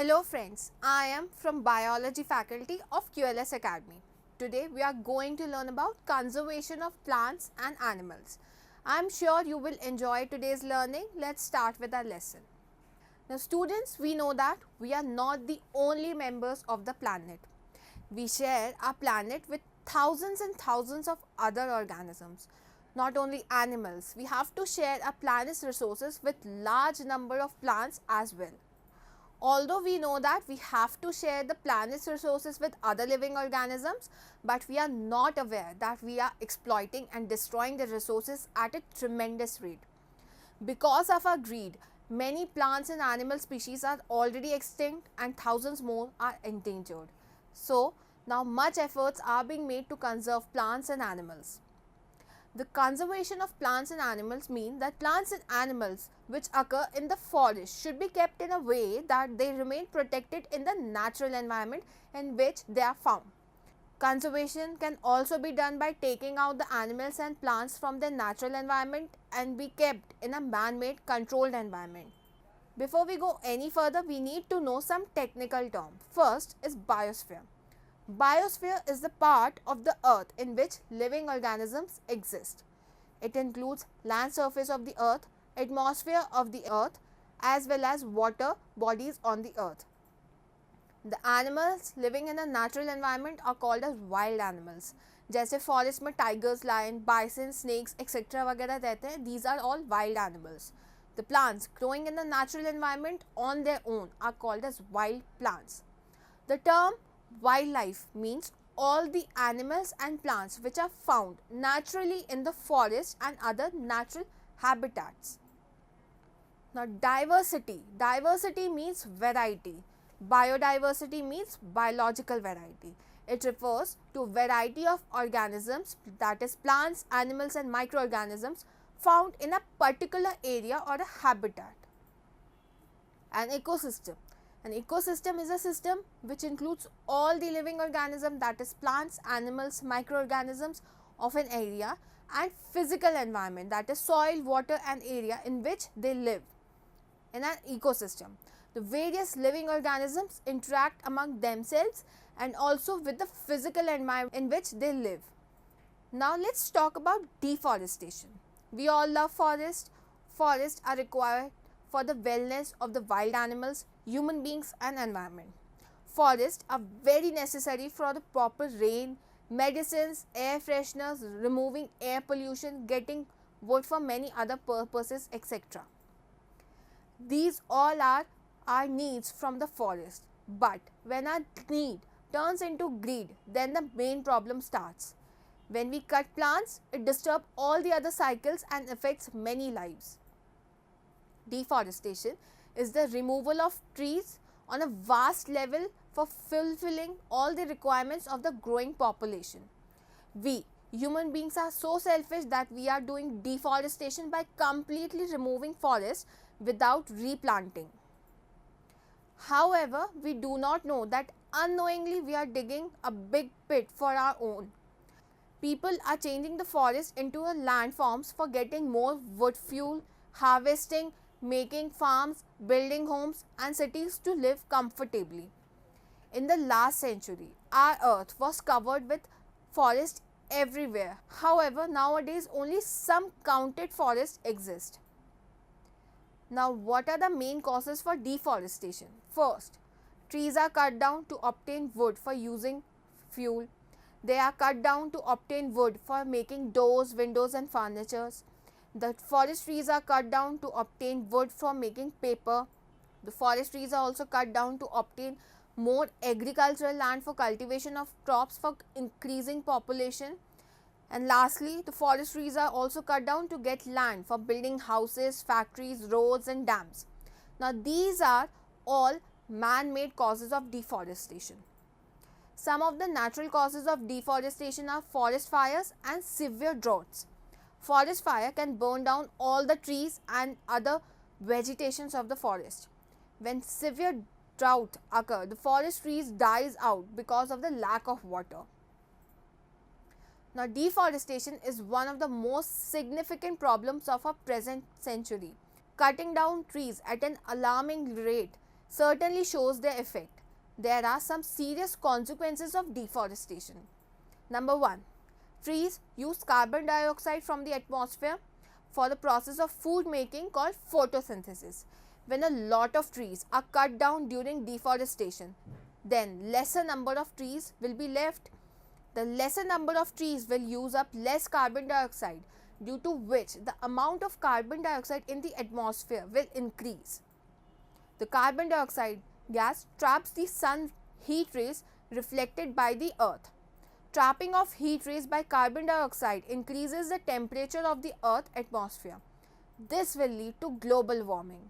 Hello friends, I am from Biology faculty of QLS Academy. Today we are going to learn about conservation of plants and animals. I am sure you will enjoy today's learning. Let's start with our lesson. Now students, we know that we are not the only members of the planet. We share our planet with thousands and thousands of other organisms. Not only animals, we have to share our planet's resources with large number of plants as well. Although we know that we have to share the planet's resources with other living organisms, but we are not aware that we are exploiting and destroying the resources at a tremendous rate. Because of our greed, many plants and animal species are already extinct and thousands more are endangered. So, now much efforts are being made to conserve plants and animals. The conservation of plants and animals mean that plants and animals which occur in the forest should be kept in a way that they remain protected in the natural environment in which they are found. Conservation can also be done by taking out the animals and plants from their natural environment and be kept in a man-made controlled environment. Before we go any further, we need to know some technical terms. First is biosphere. Biosphere is the part of the earth in which living organisms exist. It includes land surface of the earth, atmosphere of the earth, as well as water bodies on the earth. The animals living in a natural environment are called as wild animals. जैसे forest में tigers, lion, bison, snakes, etc. वगैरह रहते हैं, these are all wild animals. The plants growing in the natural environment on their own are called as wild plants. The term wildlife means all the animals and plants which are found naturally in the forest and other natural habitats. Now diversity. Diversity means variety. Biodiversity means biological variety. It refers to variety of organisms, that is plants, animals and microorganisms found in a particular area or a habitat. An ecosystem. An ecosystem is a system which includes all the living organisms, that is plants, animals, microorganisms of an area, and physical environment, that is soil, water and area in which they live. In an ecosystem, the various living organisms interact among themselves and also with the physical environment in which they live. Now let's talk about deforestation. We all love forests. Forests are required for the wellness of the wild animals, human beings and environment. Forests are very necessary for the proper rain, medicines, air fresheners, removing air pollution, getting wood for many other purposes, etc. These all are our needs from the forest. But when our need turns into greed, then the main problem starts. When we cut plants, it disturbs all the other cycles and affects many lives. Deforestation is the removal of trees on a vast level for fulfilling all the requirements of the growing population. We human beings are so selfish that we are doing deforestation by completely removing forests without replanting. However, we do not know that unknowingly we are digging a big pit for our own. People are changing the forest into a landforms for getting more wood fuel, harvesting, making farms, building homes and cities to live comfortably. In the last century, our earth was covered with forests everywhere. However, nowadays only some counted forests exist. Now, what are the main causes for deforestation? First, trees are cut down to obtain wood for using fuel. They are cut down to obtain wood for making doors, windows and furnitures. The forest trees are cut down to obtain wood for making paper. The forest trees are also cut down to obtain more agricultural land for cultivation of crops for increasing population. And lastly, the forest trees are also cut down to get land for building houses, factories, roads and dams. Now these are all man-made causes of deforestation. Some of the natural causes of deforestation are forest fires and severe droughts. Forest fire can burn down all the trees and other vegetations of the forest. When severe drought occurs, the forest trees dies out because of the lack of water. Now, deforestation is one of the most significant problems of our present century. Cutting down trees at an alarming rate certainly shows their effect. There are some serious consequences of deforestation. Number 1. Trees use carbon dioxide from the atmosphere for the process of food making called photosynthesis. When a lot of trees are cut down during deforestation, then lesser number of trees will be left. The lesser number of trees will use up less carbon dioxide, due to which the amount of carbon dioxide in the atmosphere will increase. The carbon dioxide gas traps the sun heat rays reflected by the earth. Trapping of heat rays by carbon dioxide increases the temperature of the earth atmosphere. This will lead to global warming.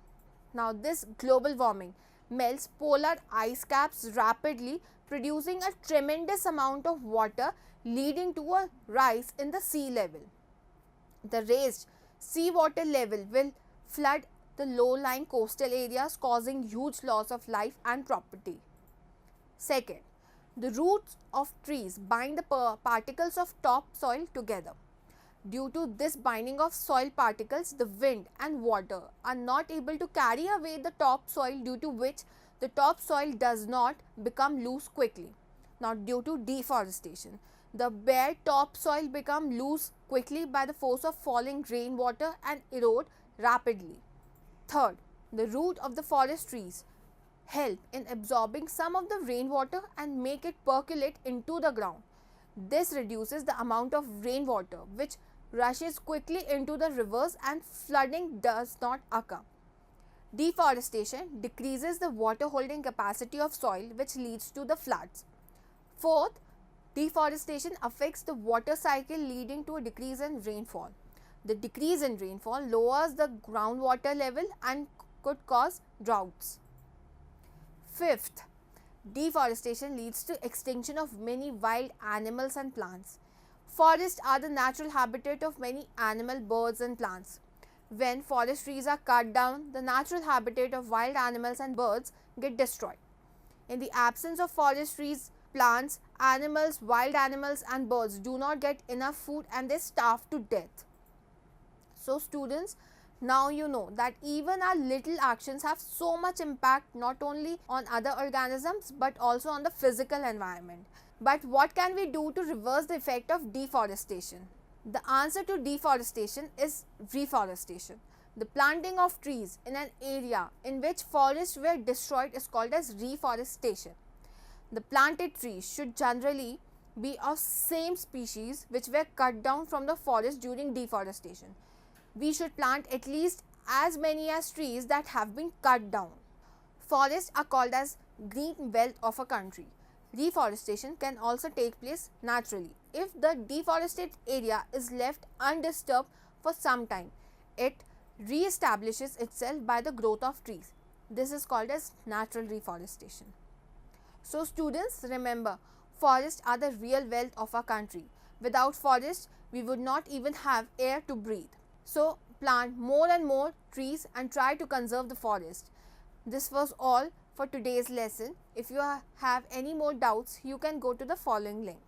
Now, this global warming melts polar ice caps rapidly, producing a tremendous amount of water, leading to a rise in the sea level. The raised seawater level will flood the low-lying coastal areas, causing huge loss of life and property. Second, the roots of trees bind the particles of topsoil together. Due to this binding of soil particles, the wind and water are not able to carry away the topsoil, due to which the topsoil does not become loose quickly. Now, due to deforestation, the bare topsoil become loose quickly by the force of falling rainwater and erode rapidly. Third, the root of the forest trees help in absorbing some of the rainwater and make it percolate into the ground. This reduces the amount of rainwater which rushes quickly into the rivers, and flooding does not occur. Deforestation decreases the water holding capacity of soil, which leads to the floods. Fourth, deforestation affects the water cycle, leading to a decrease in rainfall. The decrease in rainfall lowers the groundwater level and could cause droughts. Fifth, deforestation leads to extinction of many wild animals and plants. Forests are the natural habitat of many animal, birds and plants. When forest trees are cut down, the natural habitat of wild animals and birds get destroyed. In the absence of forest trees, plants, animals, wild animals and birds do not get enough food and they starve to death. So students, now you know that even our little actions have so much impact, not only on other organisms but also on the physical environment. But what can we do to reverse the effect of deforestation? The answer to deforestation is reforestation. The planting of trees in an area in which forests were destroyed is called as reforestation. The planted trees should generally be of same species which were cut down from the forest during deforestation. We should plant at least as many as trees that have been cut down. Forests are called as green wealth of a country. Reforestation can also take place naturally. If the deforested area is left undisturbed for some time, it re-establishes itself by the growth of trees. This is called as natural reforestation. So students, remember, forests are the real wealth of our country. Without forests, we would not even have air to breathe. So plant more and more trees and try to conserve the forest. This was all for today's lesson. If you have any more doubts, you can go to the following link.